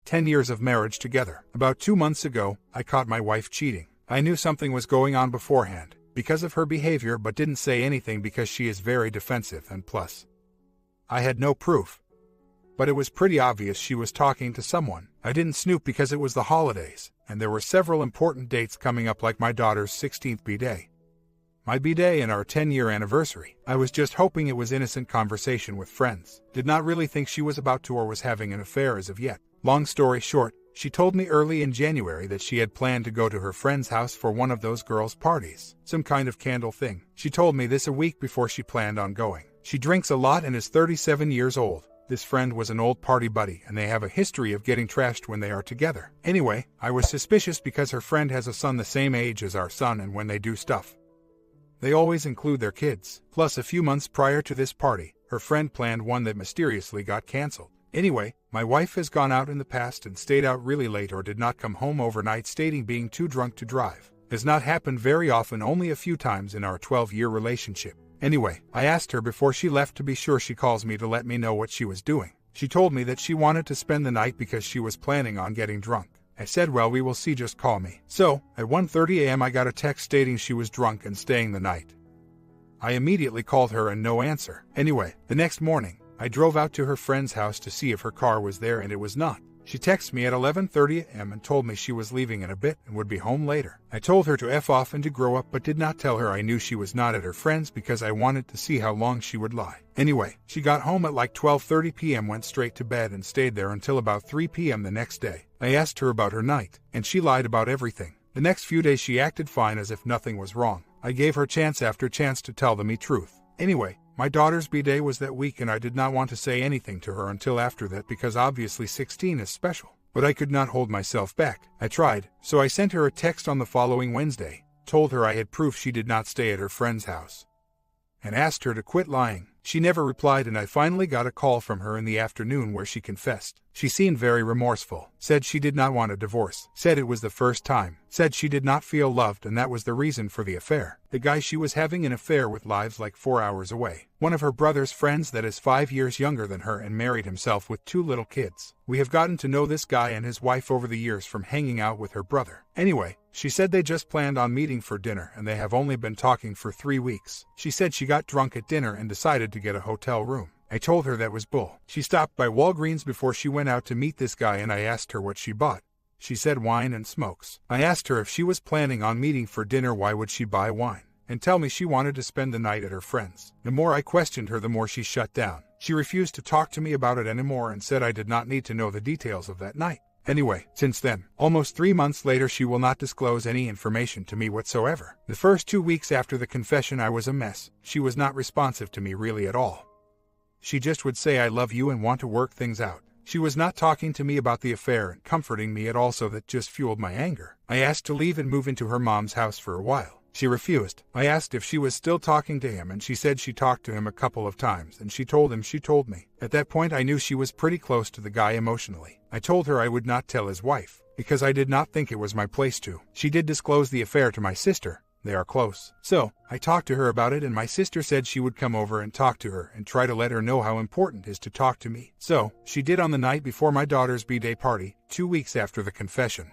10 years of marriage together. About 2 months ago, I caught my wife cheating. I knew something was going on beforehand, because of her behavior, but didn't say anything because she is very defensive, and plus, I had no proof. But it was pretty obvious she was talking to someone. I didn't snoop because it was the holidays, and there were several important dates coming up, like my daughter's 16th b-day, my b-day, and our 10-year anniversary. I was just hoping it was innocent conversation with friends. Did not really think she was about to or was having an affair as of yet. Long story short, she told me early in January that she had planned to go to her friend's house for one of those girls' parties, some kind of candle thing. She told me this a week before she planned on going. She drinks a lot and is 37 years old. This friend was an old party buddy, and they have a history of getting trashed when they are together. Anyway, I was suspicious because her friend has a son the same age as our son, and when they do stuff, they always include their kids. Plus, a few months prior to this party, her friend planned one that mysteriously got canceled. Anyway, my wife has gone out in the past and stayed out really late or did not come home overnight, stating being too drunk to drive. Has not happened very often, only a few times in our 12-year relationship. Anyway, I asked her before she left to be sure she calls me to let me know what she was doing. She told me that she wanted to spend the night because she was planning on getting drunk. I said, well, we will see, just call me. So, at 1:30 a.m. I got a text stating she was drunk and staying the night. I immediately called her and no answer. Anyway, the next morning, I drove out to her friend's house to see if her car was there, and it was not. She texted me at 11:30 a.m. and told me she was leaving in a bit and would be home later. I told her to F off and to grow up, but did not tell her I knew she was not at her friend's because I wanted to see how long she would lie. Anyway, she got home at like 12:30 p.m., went straight to bed, and stayed there until about 3 p.m. the next day. I asked her about her night, and she lied about everything. The next few days she acted fine as if nothing was wrong. I gave her chance after chance to tell me truth. Anyway, my daughter's b-day was that week, and I did not want to say anything to her until after that because obviously 16 is special. But I could not hold myself back. I tried, so I sent her a text on the following Wednesday, told her I had proof she did not stay at her friend's house, and asked her to quit lying. She never replied, and I finally got a call from her in the afternoon where she confessed. She seemed very remorseful, said she did not want a divorce, said it was the first time, said she did not feel loved and that was the reason for the affair. The guy she was having an affair with lives like 4 hours away. One of her brother's friends that is 5 years younger than her and married himself with 2 little kids. We have gotten to know this guy and his wife over the years from hanging out with her brother. Anyway, she said they just planned on meeting for dinner and they have only been talking for 3 weeks. She said she got drunk at dinner and decided to get a hotel room. I told her that was bull. She stopped by Walgreens before she went out to meet this guy and I asked her what she bought. She said wine and smokes. I asked her if she was planning on meeting for dinner, why would she buy wine? And tell me she wanted to spend the night at her friend's. The more I questioned her, the more she shut down. She refused to talk to me about it anymore and said I did not need to know the details of that night. Anyway, since then, almost 3 months later, she will not disclose any information to me whatsoever. The first 2 weeks after the confession I was a mess. She was not responsive to me really at all. She just would say I love you and want to work things out. She was not talking to me about the affair and comforting me at all, so that just fueled my anger. I asked to leave and move into her mom's house for a while. She refused. I asked if she was still talking to him and she said she talked to him a couple of times and she told him she told me. At that point I knew she was pretty close to the guy emotionally. I told her I would not tell his wife, because I did not think it was my place to. She did disclose the affair to my sister. They are close. So, I talked to her about it and my sister said she would come over and talk to her and try to let her know how important it is to talk to me. So, she did on the night before my daughter's b-day party, 2 weeks after the confession.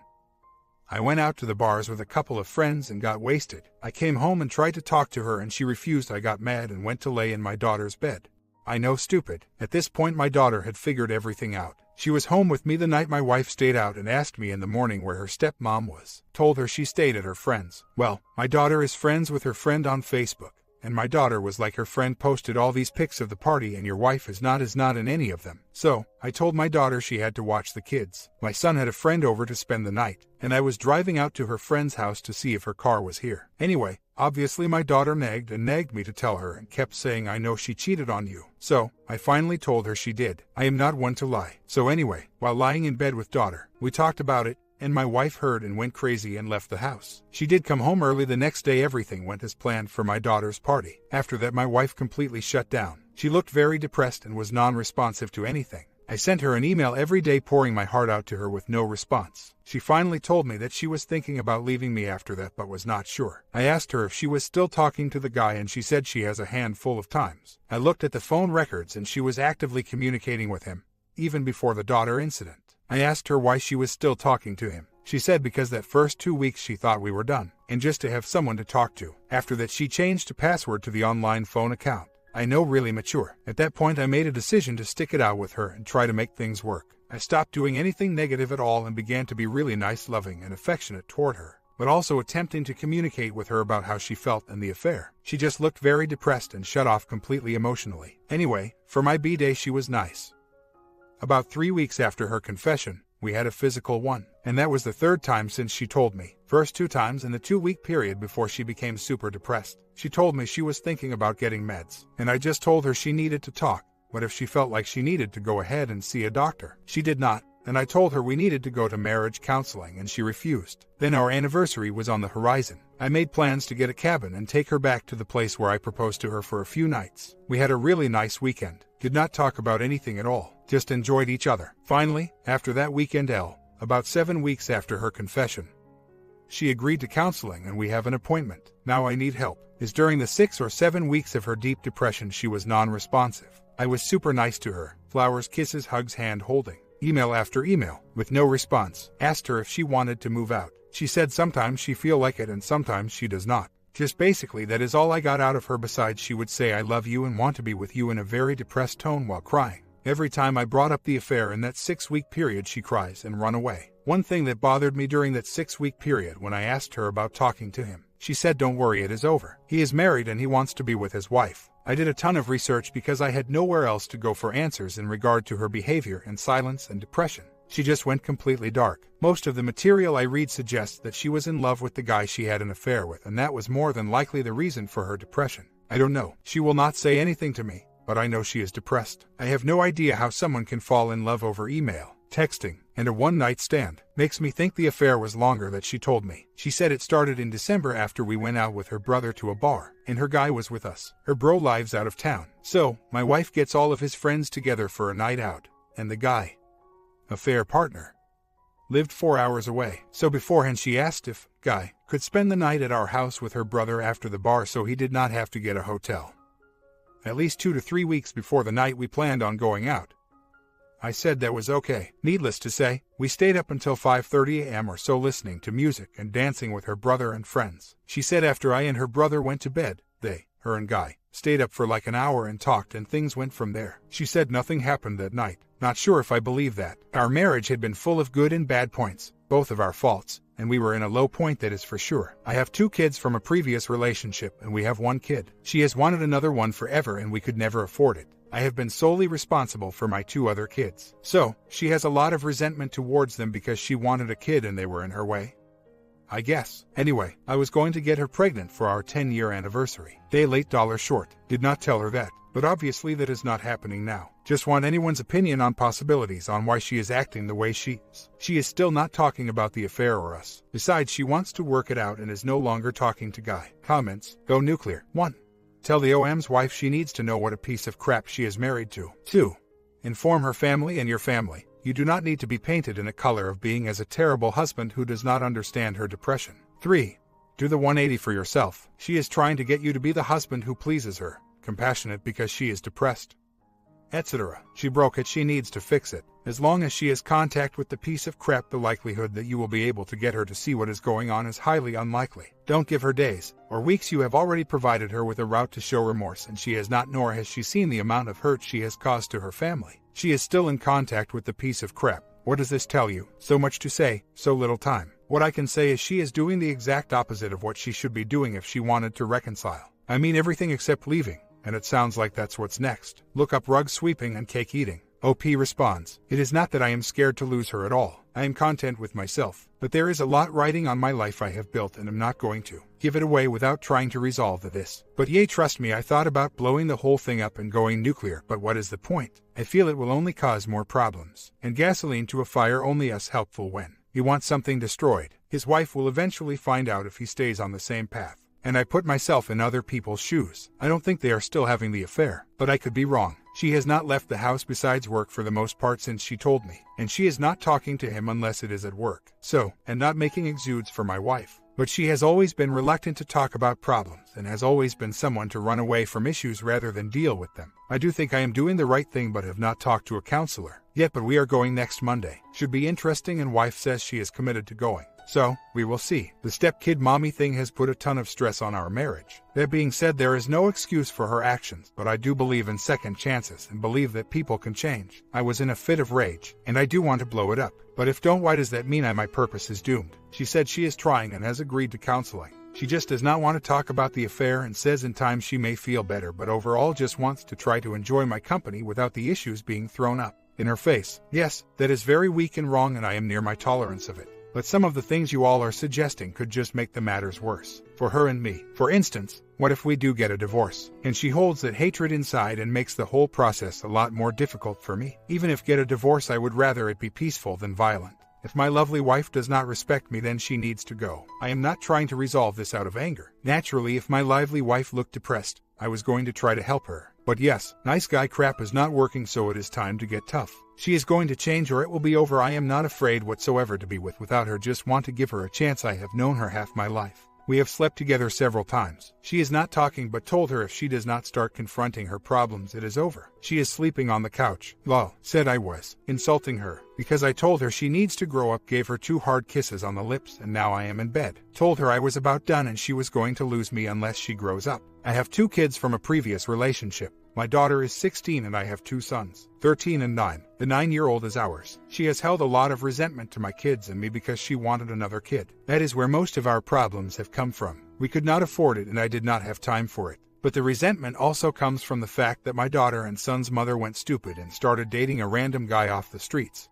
I went out to the bars with a couple of friends and got wasted. I came home and tried to talk to her and she refused. I got mad and went to lay in my daughter's bed. I know, stupid. At this point my daughter had figured everything out. She was home with me the night my wife stayed out and asked me in the morning where her stepmom was. Told her she stayed at her friend's. Well, my daughter is friends with her friend on Facebook, and my daughter was like, her friend posted all these pics of the party and your wife is not in any of them. So, I told my daughter she had to watch the kids. My son had a friend over to spend the night, and I was driving out to her friend's house to see if her car was here. Anyway, obviously my daughter nagged me to tell her and kept saying I know she cheated on you. So, I finally told her she did. I am not one to lie. So anyway, while lying in bed with daughter, we talked about it, and my wife heard and went crazy and left the house. She did come home early the next day. Everything went as planned for my daughter's party. After that my wife completely shut down. She looked very depressed and was non-responsive to anything. I sent her an email every day pouring my heart out to her with no response. She finally told me that she was thinking about leaving me after that but was not sure. I asked her if she was still talking to the guy and she said she has a handful of times. I looked at the phone records and she was actively communicating with him, even before the daughter incident. I asked her why she was still talking to him. She said because that first 2 weeks she thought we were done, and just to have someone to talk to. After that she changed the password to the online phone account. I know, really mature. At that point I made a decision to stick it out with her and try to make things work. I stopped doing anything negative at all and began to be really nice, loving, and affectionate toward her, but also attempting to communicate with her about how she felt and the affair. She just looked very depressed and shut off completely emotionally. Anyway, for my B-day she was nice. About 3 weeks after her confession, we had a physical one, and that was the third time since she told me. First 2 times in the 2-week period before she became super depressed. She told me she was thinking about getting meds, and I just told her she needed to talk, but if she felt like she needed to go ahead and see a doctor. She did not, and I told her we needed to go to marriage counseling and she refused. Then our anniversary was on the horizon. I made plans to get a cabin and take her back to the place where I proposed to her for a few nights. We had a really nice weekend, did not talk about anything at all, just enjoyed each other. Finally, after that weekend about 7 weeks after her confession, she agreed to counseling and we have an appointment. Now I need help. Is during the 6 or 7 weeks of her deep depression she was non-responsive. I was super nice to her, flowers, kisses, hugs, hand holding, email after email, with no response. Asked her if she wanted to move out. She said sometimes she feel like it and sometimes she does not. Just basically that is all I got out of her, besides she would say I love you and want to be with you in a very depressed tone while crying. Every time I brought up the affair in that 6-week period she cries and run away. One thing that bothered me during that 6-week period when I asked her about talking to him, she said don't worry, it is over. He is married and he wants to be with his wife. I did a ton of research because I had nowhere else to go for answers in regard to her behavior and silence and depression. She just went completely dark. Most of the material I read suggests that she was in love with the guy she had an affair with, and that was more than likely the reason for her depression. I don't know. She will not say anything to me, but I know she is depressed. I have no idea how someone can fall in love over email, texting, and a one-night stand. Makes me think the affair was longer than she told me. She said it started in December after we went out with her brother to a bar, and her guy was with us. Her bro lives out of town. So, my wife gets all of his friends together for a night out, and the guy, affair partner, lived 4 hours away. So beforehand she asked if guy could spend the night at our house with her brother after the bar so he did not have to get a hotel. At least 2 to 3 weeks before the night we planned on going out. I said that was okay. Needless to say, we stayed up until 5:30 a.m. or so listening to music and dancing with her brother and friends. She said after I and her brother went to bed, her and guy, stayed up for like an hour and talked and things went from there. She said nothing happened that night. Not sure if I believe that. Our marriage had been full of good and bad points, both of our faults, and we were in a low point, that is for sure. I have 2 kids from a previous relationship and we have 1 kid. She has wanted another one forever and we could never afford it. I have been solely responsible for my 2 other kids. So, she has a lot of resentment towards them because she wanted a kid and they were in her way, I guess. Anyway, I was going to get her pregnant for our 10-year anniversary. Day late, dollar short. Did not tell her that, but obviously that is not happening now. Just want anyone's opinion on possibilities on why she is acting the way she is. She is still not talking about the affair or us. Besides, she wants to work it out and is no longer talking to guy. Comments. Go nuclear. 1. Tell the OM's wife she needs to know what a piece of crap she is married to. 2. Inform her family and your family. You do not need to be painted in a color of being as a terrible husband who does not understand her depression. 3. Do the 180 for yourself. She is trying to get you to be the husband who pleases her, compassionate because she is depressed, etc. She broke it, she needs to fix it. As long as she has contact with the piece of crap, the likelihood that you will be able to get her to see what is going on is highly unlikely. Don't give her days or weeks. You have already provided her with a route to show remorse, and she has not, nor has she seen the amount of hurt she has caused to her family. She is still in contact with the piece of crap. What does this tell you? So much to say, so little time. What I can say is she is doing the exact opposite of what she should be doing if she wanted to reconcile. I mean everything except leaving, and it sounds like that's what's next. Look up rug sweeping and cake eating. OP responds, it is not that I am scared to lose her at all. I am content with myself, but there is a lot riding on my life I have built and am not going to give it away without trying to resolve this. But trust me, I thought about blowing the whole thing up and going nuclear, but what is the point? I feel it will only cause more problems, and gasoline to a fire only is helpful when you want something destroyed. His wife will eventually find out if he stays on the same path. And I put myself in other people's shoes. I don't think they are still having the affair, but I could be wrong. She has not left the house besides work for the most part since she told me, and she is not talking to him unless it is at work. So, and not making exudes for my wife. But she has always been reluctant to talk about problems and has always been someone to run away from issues rather than deal with them. I do think I am doing the right thing but have not talked to a counselor yet, but we are going next Monday. Should be interesting, and wife says she is committed to going. So, we will see. The stepkid mommy thing has put a ton of stress on our marriage. That being said, there is no excuse for her actions, but I do believe in second chances and believe that people can change. I was in a fit of rage, and I do want to blow it up. But if don't, why does that mean my purpose is doomed? She said she is trying and has agreed to counseling. She just does not want to talk about the affair and says in time she may feel better, but overall just wants to try to enjoy my company without the issues being thrown up in her face. Yes, that is very weak and wrong, and I am near my tolerance of it. But some of the things you all are suggesting could just make the matters worse for her and me. For instance, what if we do get a divorce, and she holds that hatred inside and makes the whole process a lot more difficult for me? Even if get a divorce, I would rather it be peaceful than violent. If my lovely wife does not respect me, then she needs to go. I am not trying to resolve this out of anger. Naturally, if my lively wife looked depressed, I was going to try to help her. But yes, nice guy crap is not working, so it is time to get tough. She is going to change or it will be over. I am not afraid whatsoever to be without her, just want to give her a chance. I have known her half my life. We have slept together several times. She is not talking, but told her if she does not start confronting her problems, it is over. She is sleeping on the couch. Lol, said I was insulting her because I told her she needs to grow up, gave her 2 hard kisses on the lips, and now I am in bed. Told her I was about done and she was going to lose me unless she grows up. I have 2 kids from a previous relationship. My daughter is 16 and I have 2 sons, 13 and 9. The 9-year-old is ours. She has held a lot of resentment to my kids and me because she wanted another kid. That is where most of our problems have come from. We could not afford it and I did not have time for it. But the resentment also comes from the fact that my daughter and son's mother went stupid and started dating a random guy off the streets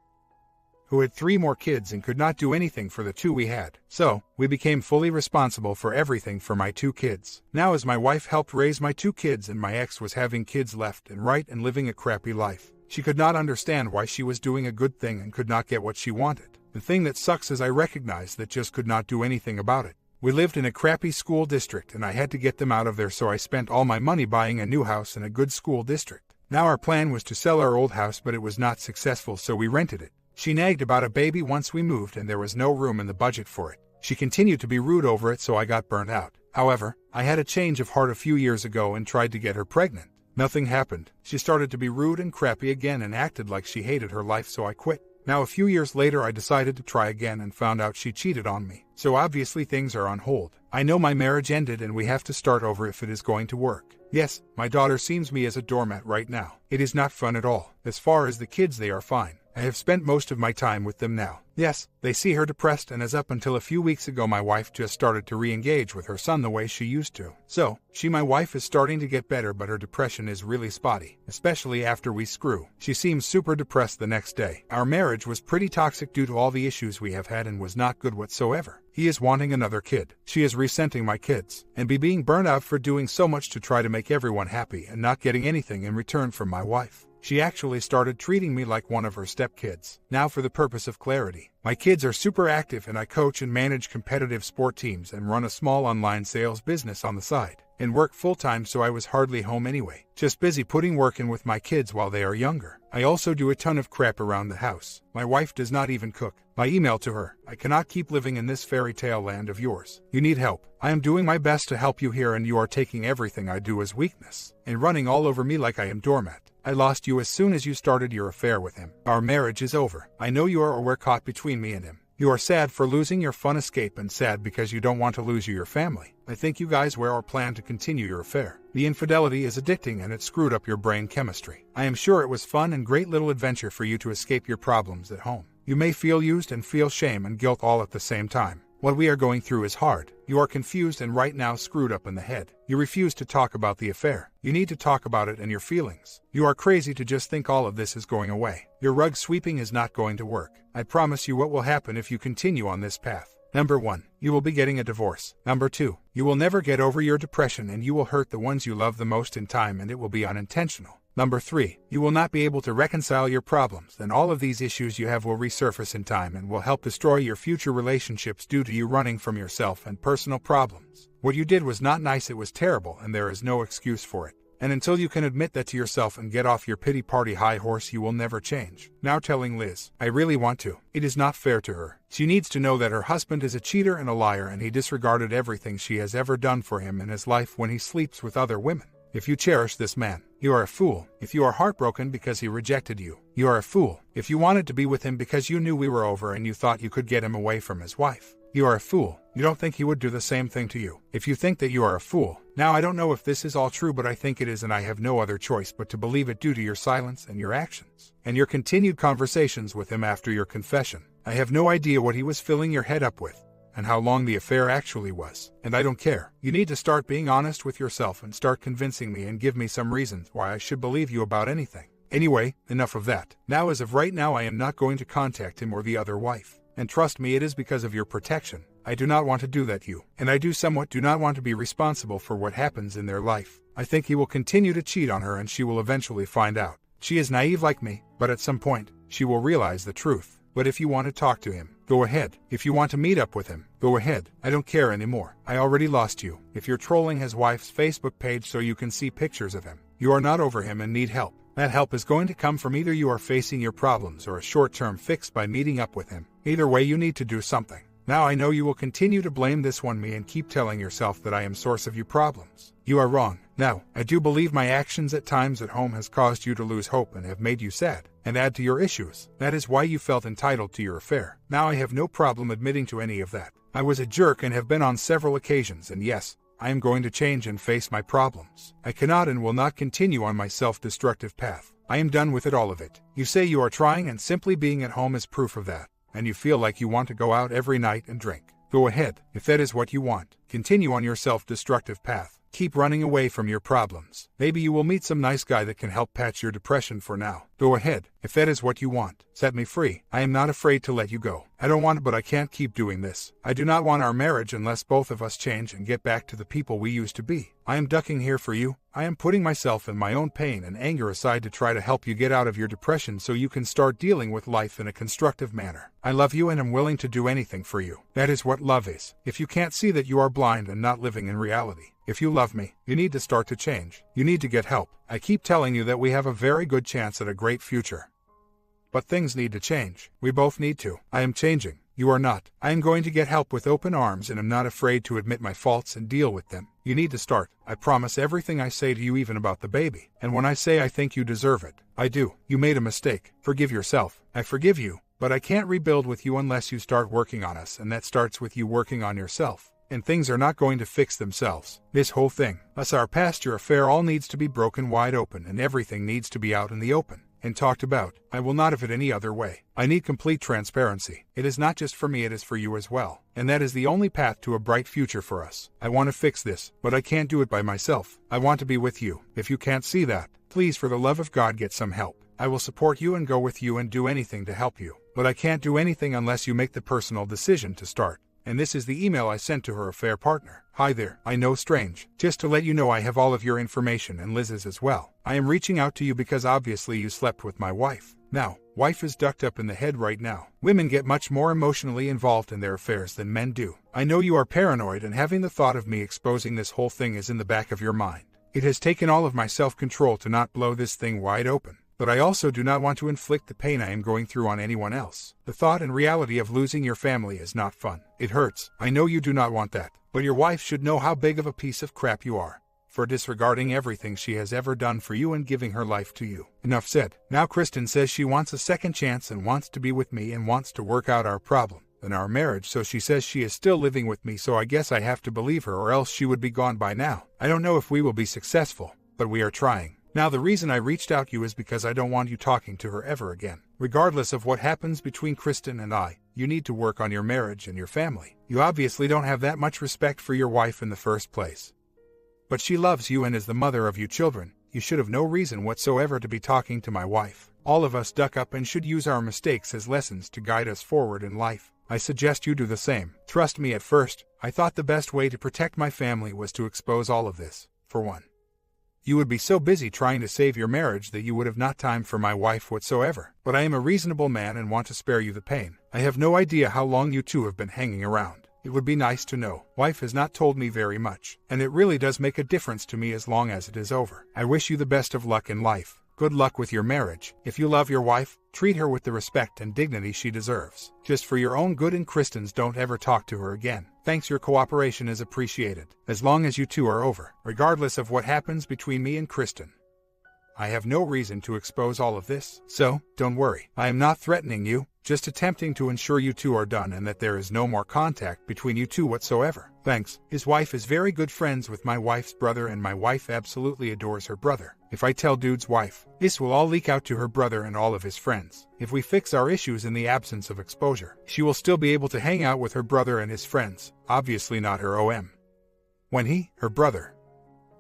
who had 3 more kids and could not do anything for the 2 we had. So, we became fully responsible for everything for my 2 kids. Now, as my wife helped raise my 2 kids and my ex was having kids left and right and living a crappy life, she could not understand why she was doing a good thing and could not get what she wanted. The thing that sucks is I recognized that just could not do anything about it. We lived in a crappy school district and I had to get them out of there, so I spent all my money buying a new house in a good school district. Now our plan was to sell our old house, but it was not successful, so we rented it. She nagged about a baby once we moved and there was no room in the budget for it. She continued to be rude over it, so I got burnt out. However, I had a change of heart a few years ago and tried to get her pregnant. Nothing happened. She started to be rude and crappy again and acted like she hated her life, so I quit. Now a few years later I decided to try again and found out she cheated on me. So obviously things are on hold. I know my marriage ended and we have to start over if it is going to work. Yes, my daughter sees me as a doormat right now. It is not fun at all. As far as the kids, they are fine. I have spent most of my time with them now. Yes, they see her depressed, and as up until a few weeks ago my wife just started to re-engage with her son the way she used to. So, my wife is starting to get better, but her depression is really spotty, especially after we screw. She seems super depressed the next day. Our marriage was pretty toxic due to all the issues we have had and was not good whatsoever. He is wanting another kid. She is resenting my kids, and being burnt out for doing so much to try to make everyone happy and not getting anything in return from my wife. She actually started treating me like one of her stepkids. Now, for the purpose of clarity, my kids are super active and I coach and manage competitive sport teams and run a small online sales business on the side and work full-time, so I was hardly home anyway, just busy putting work in with my kids while they are younger. I also do a ton of crap around the house. My wife does not even cook. I email to her, I cannot keep living in this fairy tale land of yours. You need help. I am doing my best to help you here and you are taking everything I do as weakness and running all over me like I am doormat. I lost you as soon as you started your affair with him. Our marriage is over. I know you are, or we're caught between me and him. You are sad for losing your fun escape and sad because you don't want to lose your family. I think you guys were or plan to continue your affair. The infidelity is addicting and it screwed up your brain chemistry. I am sure it was fun and great little adventure for you to escape your problems at home. You may feel used and feel shame and guilt all at the same time. What we are going through is hard. You are confused and right now screwed up in the head. You refuse to talk about the affair. You need to talk about it and your feelings. You are crazy to just think all of this is going away. Your rug sweeping is not going to work. I promise you what will happen if you continue on this path. Number 1, you will be getting a divorce. Number 2, you will never get over your depression and you will hurt the ones you love the most in time and it will be unintentional. Number 3, you will not be able to reconcile your problems, and all of these issues you have will resurface in time and will help destroy your future relationships due to you running from yourself and personal problems. What you did was not nice, it was terrible, and there is no excuse for it. And until you can admit that to yourself and get off your pity party high horse, you will never change. Now telling Liz, I really want to. It is not fair to her. She needs to know that her husband is a cheater and a liar, and he disregarded everything she has ever done for him in his life when he sleeps with other women. If you cherish this man, you are a fool. If you are heartbroken because he rejected you, you are a fool. If you wanted to be with him because you knew we were over and you thought you could get him away from his wife, you are a fool. You don't think he would do the same thing to you. If you think that you are a fool. Now I don't know if this is all true, but I think it is, and I have no other choice but to believe it due to your silence and your actions, and your continued conversations with him after your confession. I have no idea what he was filling your head up with, and how long the affair actually was, and I don't care. You need to start being honest with yourself and start convincing me and give me some reasons why I should believe you about anything. Anyway, enough of that. Now, as of right now, I am not going to contact him or the other wife. And trust me, it is because of your protection. I do not want to do that, and I do not want to be responsible for what happens in their life. I think he will continue to cheat on her, and she will eventually find out. She is naive like me, but at some point, she will realize the truth. But if you want to talk to him, go ahead. If you want to meet up with him, go ahead. I don't care anymore. I already lost you. If you're trolling his wife's Facebook page so you can see pictures of him, you are not over him and need help. That help is going to come from either you are facing your problems or a short-term fix by meeting up with him. Either way, you need to do something. Now I know you will continue to blame this on me and keep telling yourself that I am source of your problems. You are wrong. Now, I do believe my actions at times at home has caused you to lose hope and have made you sad, and add to your issues. That is why you felt entitled to your affair. Now I have no problem admitting to any of that. I was a jerk and have been on several occasions, and yes, I am going to change and face my problems. I cannot and will not continue on my self-destructive path. I am done with it, all of it. You say you are trying, and simply being at home is proof of that. And you feel like you want to go out every night and drink. Go ahead, if that is what you want. Continue on your self-destructive path. Keep running away from your problems. Maybe you will meet some nice guy that can help patch your depression for now. Go ahead, if that is what you want. Set me free. I am not afraid to let you go. I don't want it, but I can't keep doing this. I do not want our marriage unless both of us change and get back to the people we used to be. I am ducking here for you. I am putting myself and my own pain and anger aside to try to help you get out of your depression so you can start dealing with life in a constructive manner. I love you and am willing to do anything for you. That is what love is. If you can't see that, you are blind and not living in reality. If you love me, you need to start to change. You need to get help. I keep telling you that we have a very good chance at a great future. But things need to change. We both need to. I am changing. You are not. I am going to get help with open arms and am not afraid to admit my faults and deal with them. You need to start. I promise everything I say to you, even about the baby. And when I say I think you deserve it, I do. You made a mistake. Forgive yourself. I forgive you. But I can't rebuild with you unless you start working on us, and that starts with you working on yourself. And things are not going to fix themselves. This whole thing, us, our past, your affair, all needs to be broken wide open, and everything needs to be out in the open and talked about. I will not have it any other way. I need complete transparency. It is not just for me, it is for you as well. And that is the only path to a bright future for us. I want to fix this, but I can't do it by myself. I want to be with you. If you can't see that, please, for the love of God, get some help. I will support you and go with you and do anything to help you. But I can't do anything unless you make the personal decision to start. And this is the email I sent to her affair partner. Hi there, I know, strange. Just to let you know, I have all of your information and Liz's as well. I am reaching out to you because obviously you slept with my wife. Now, wife is ducked up in the head right now. Women get much more emotionally involved in their affairs than men do. I know you are paranoid, and having the thought of me exposing this whole thing is in the back of your mind. It has taken all of my self-control to not blow this thing wide open. But I also do not want to inflict the pain I am going through on anyone else. The thought and reality of losing your family is not fun. It hurts. I know you do not want that. But your wife should know how big of a piece of crap you are for disregarding everything she has ever done for you and giving her life to you. Enough said. Now Kristen says she wants a second chance and wants to be with me and wants to work out our problem and our marriage, so she says she is still living with me, so I guess I have to believe her, or else she would be gone by now. I don't know if we will be successful, but we are trying. Now the reason I reached out to you is because I don't want you talking to her ever again. Regardless of what happens between Kristen and I, you need to work on your marriage and your family. You obviously don't have that much respect for your wife in the first place. But she loves you and is the mother of your children. You should have no reason whatsoever to be talking to my wife. All of us duck up and should use our mistakes as lessons to guide us forward in life. I suggest you do the same. Trust me, at first, I thought the best way to protect my family was to expose all of this, for one. You would be so busy trying to save your marriage that you would have not time for my wife whatsoever. But I am a reasonable man and want to spare you the pain. I have no idea how long you two have been hanging around. It would be nice to know. Wife has not told me very much, and it really does make a difference to me as long as it is over. I wish you the best of luck in life. Good luck with your marriage. If you love your wife, treat her with the respect and dignity she deserves. Just for your own good and Kristen's, don't ever talk to her again. Thanks, your cooperation is appreciated. As long as you two are over, regardless of what happens between me and Kristen. I have no reason to expose all of this, so don't worry. I am not threatening you, just attempting to ensure you two are done and that there is no more contact between you two whatsoever. Thanks. His wife is very good friends with my wife's brother, and my wife absolutely adores her brother. If I tell dude's wife, this will all leak out to her brother and all of his friends. If we fix our issues in the absence of exposure, she will still be able to hang out with her brother and his friends, obviously not her OM. When he, her brother,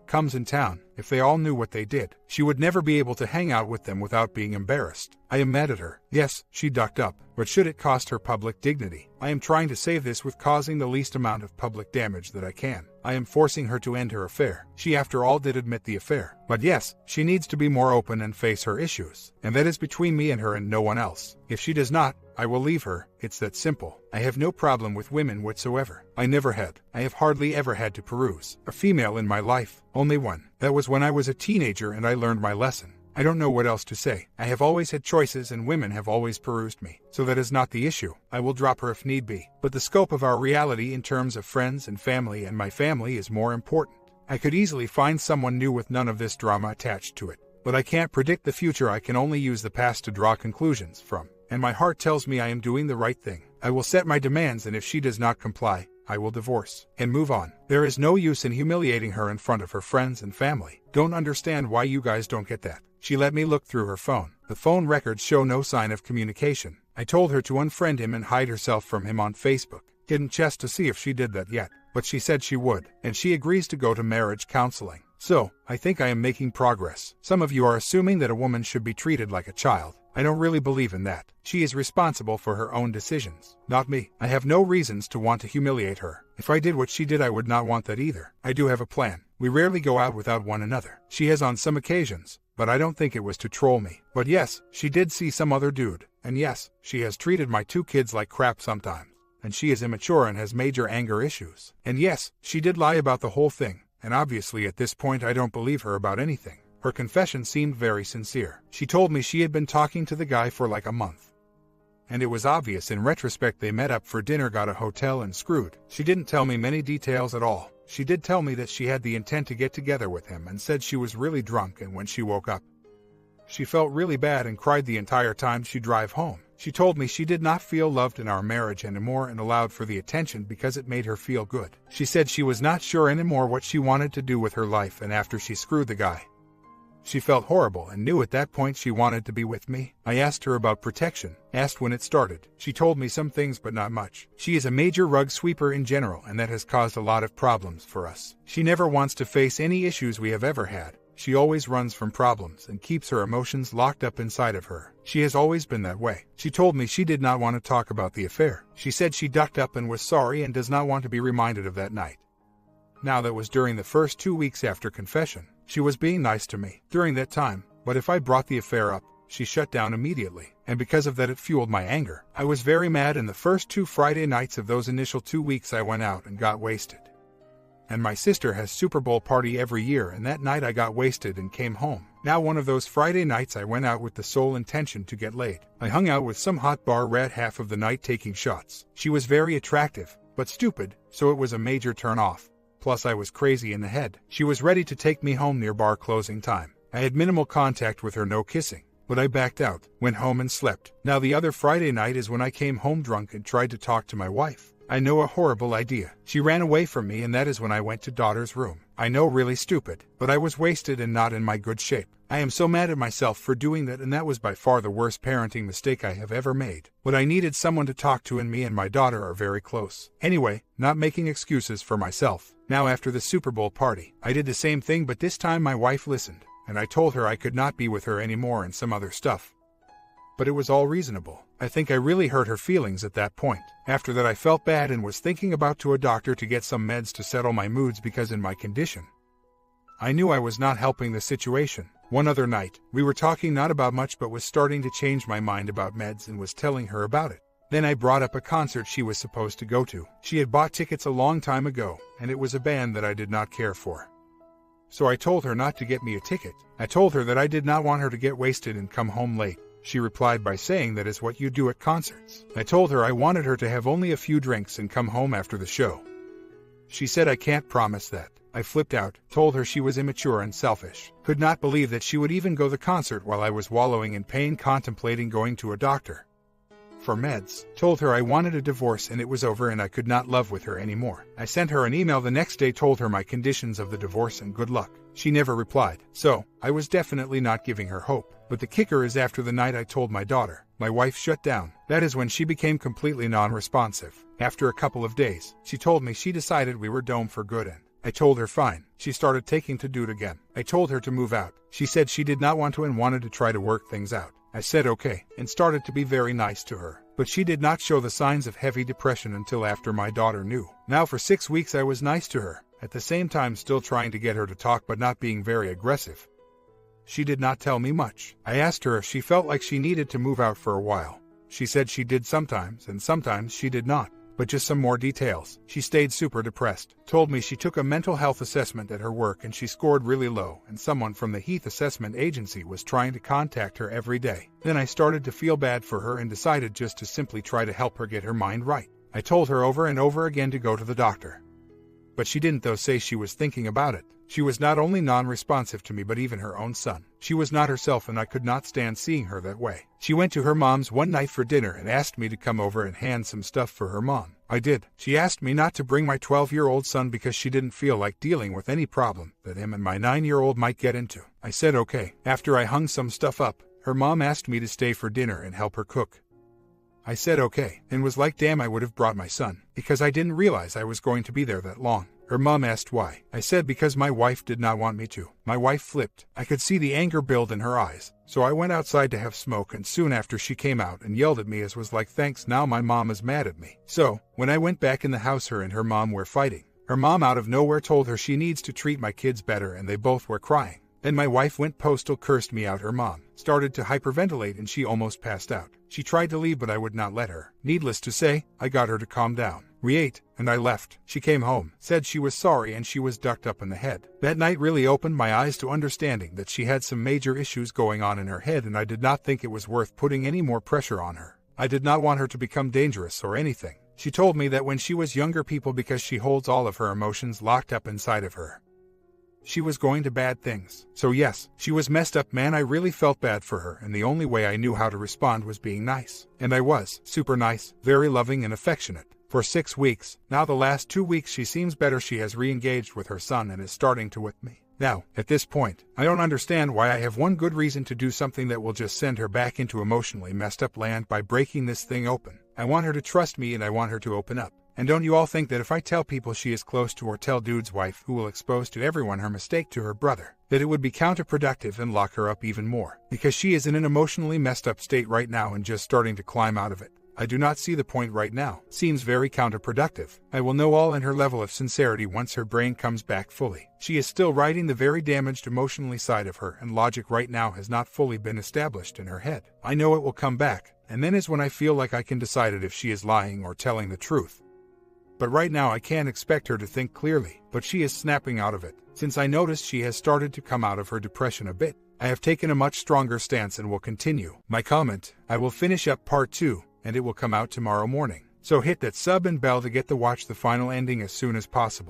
comes in town, if they all knew what they did, she would never be able to hang out with them without being embarrassed. I am mad at her. Yes, she ducked up, but should it cost her public dignity? I am trying to save this with causing the least amount of public damage that I can. I am forcing her to end her affair. She after all did admit the affair. But yes, she needs to be more open and face her issues. And that is between me and her and no one else. If she does not, I will leave her. It's that simple. I have no problem with women whatsoever. I never had. I have hardly ever had to peruse a female in my life. Only one. That was when I was a teenager and I learned my lesson. I don't know what else to say. I have always had choices and women have always perused me. So that is not the issue. I will drop her if need be. But the scope of our reality in terms of friends and my family is more important. I could easily find someone new with none of this drama attached to it. But I can't predict the future. I can only use the past to draw conclusions from. And my heart tells me I am doing the right thing. I will set my demands, and if she does not comply, I will divorce and move on. There is no use in humiliating her in front of her friends and family. Don't understand why you guys don't get that. She let me look through her phone. The phone records show no sign of communication. I told her to unfriend him and hide herself from him on Facebook. Didn't check to see if she did that yet, but she said she would, and she agrees to go to marriage counseling. So, I think I am making progress. Some of you are assuming that a woman should be treated like a child. I don't really believe in that. She is responsible for her own decisions, not me. I have no reasons to want to humiliate her. If I did what she did, I would not want that either. I do have a plan. We rarely go out without one another. She has on some occasions, but I don't think it was to troll me. But yes, she did see some other dude. And yes, she has treated my two kids like crap sometimes. And she is immature and has major anger issues. And yes, she did lie about the whole thing. And obviously at this point I don't believe her about anything. Her confession seemed very sincere. She told me she had been talking to the guy for like a month. And it was obvious in retrospect they met up for dinner, got a hotel, and screwed. She didn't tell me many details at all. She did tell me that she had the intent to get together with him and said she was really drunk, and when she woke up, she felt really bad and cried the entire time she drove home. She told me she did not feel loved in our marriage anymore and allowed for the attention because it made her feel good. She said she was not sure anymore what she wanted to do with her life, and after she screwed the guy, she felt horrible and knew at that point she wanted to be with me. I asked her about protection, asked when it started. She told me some things but not much. She is a major rug sweeper in general, and that has caused a lot of problems for us. She never wants to face any issues we have ever had. She always runs from problems and keeps her emotions locked up inside of her. She has always been that way. She told me she did not want to talk about the affair. She said she ducked up and was sorry and does not want to be reminded of that night. Now that was during the first 2 weeks after confession. She was being nice to me during that time, but if I brought the affair up, she shut down immediately, and because of that it fueled my anger. I was very mad, and the first 2 Friday nights of those initial 2 weeks I went out and got wasted. And my sister has Super Bowl party every year, and that night I got wasted and came home. Now one of those Friday nights I went out with the sole intention to get laid. I hung out with some hot bar rat half of the night taking shots. She was very attractive, but stupid, so it was a major turn off. Plus I was crazy in the head. She was ready to take me home near bar closing time. I had minimal contact with her, no kissing, but I backed out, went home and slept. Now the other Friday night is when I came home drunk and tried to talk to my wife. I know, a horrible idea. She ran away from me, and that is when I went to daughter's room. I know, really stupid, but I was wasted and not in my good shape. I am so mad at myself for doing that, and that was by far the worst parenting mistake I have ever made. But I needed someone to talk to, and me and my daughter are very close. Anyway, not making excuses for myself. Now after the Super Bowl party, I did the same thing, but this time my wife listened, and I told her I could not be with her anymore and some other stuff. But it was all reasonable. I think I really hurt her feelings at that point. After that I felt bad and was thinking about to a doctor to get some meds to settle my moods, because in my condition, I knew I was not helping the situation. One other night, we were talking not about much, but was starting to change my mind about meds and was telling her about it. Then I brought up a concert she was supposed to go to. She had bought tickets a long time ago, and it was a band that I did not care for. So I told her not to get me a ticket. I told her that I did not want her to get wasted and come home late. She replied by saying that is what you do at concerts. I told her I wanted her to have only a few drinks and come home after the show. She said I can't promise that. I flipped out, told her she was immature and selfish. Could not believe that she would even go to the concert while I was wallowing in pain contemplating going to a doctor for meds. Told her I wanted a divorce and it was over and I could not love with her anymore. I sent her an email the next day, told her my conditions of the divorce and good luck. She never replied, so I was definitely not giving her hope. But the kicker is after the night I told my daughter, my wife shut down. That is when she became completely non-responsive. After a couple of days, she told me she decided we were done for good and I told her fine. She started taking to do it again. I told her to move out. She said she did not want to and wanted to try to work things out. I said okay, and started to be very nice to her. But she did not show the signs of heavy depression until after my daughter knew. Now for 6 weeks I was nice to her, at the same time still trying to get her to talk but not being very aggressive. She did not tell me much. I asked her if she felt like she needed to move out for a while. She said she did sometimes, and sometimes she did not. But just some more details. She stayed super depressed. Told me she took a mental health assessment at her work and she scored really low, and someone from the Heath Assessment Agency was trying to contact her every day. Then I started to feel bad for her and decided just to simply try to help her get her mind right. I told her over and over again to go to the doctor. But she didn't, though, say she was thinking about it. She was not only non-responsive to me but even her own son. She was not herself and I could not stand seeing her that way. She went to her mom's one night for dinner and asked me to come over and hand some stuff for her mom. I did. She asked me not to bring my 12-year-old son because she didn't feel like dealing with any problem that him and my 9-year-old might get into. I said okay. After I hung some stuff up, her mom asked me to stay for dinner and help her cook. I said okay, and was like damn, I would have brought my son, because I didn't realize I was going to be there that long. Her mom asked why. I said because my wife did not want me to. My wife flipped. I could see the anger build in her eyes. So I went outside to have smoke, and soon after she came out and yelled at me as was like, thanks, now my mom is mad at me. So, when I went back in the house, her and her mom were fighting. Her mom out of nowhere told her she needs to treat my kids better and they both were crying. Then my wife went postal, cursed me out. Her mom started to hyperventilate and she almost passed out. She tried to leave but I would not let her. Needless to say, I got her to calm down. We ate, and I left. She came home, said she was sorry and she was ducked up in the head. That night really opened my eyes to understanding that she had some major issues going on in her head and I did not think it was worth putting any more pressure on her. I did not want her to become dangerous or anything. She told me that when she was younger, people, because she holds all of her emotions locked up inside of her, she was going to bad things. So yes, she was messed up, man. I really felt bad for her, and the only way I knew how to respond was being nice. And I was super nice, very loving and affectionate. For 6 weeks, now the last 2 weeks she seems better. She has re-engaged with her son and is starting to with me. Now, at this point, I don't understand why I have one good reason to do something that will just send her back into emotionally messed up land by breaking this thing open. I want her to trust me and I want her to open up. And don't you all think that if I tell people she is close to or tell dude's wife, who will expose to everyone her mistake to her brother, that it would be counterproductive and lock her up even more? Because she is in an emotionally messed up state right now and just starting to climb out of it. I do not see the point right now. Seems very counterproductive. I will know all in her level of sincerity once her brain comes back fully. She is still riding the very damaged emotionally side of her, and logic right now has not fully been established in her head. I know it will come back, and then is when I feel like I can decide if she is lying or telling the truth. But right now I can't expect her to think clearly, but she is snapping out of it. Since I noticed she has started to come out of her depression a bit, I have taken a much stronger stance and will continue my comment. I will finish up part 2, and it will come out tomorrow morning. So hit that sub and bell to get to watch the final ending as soon as possible.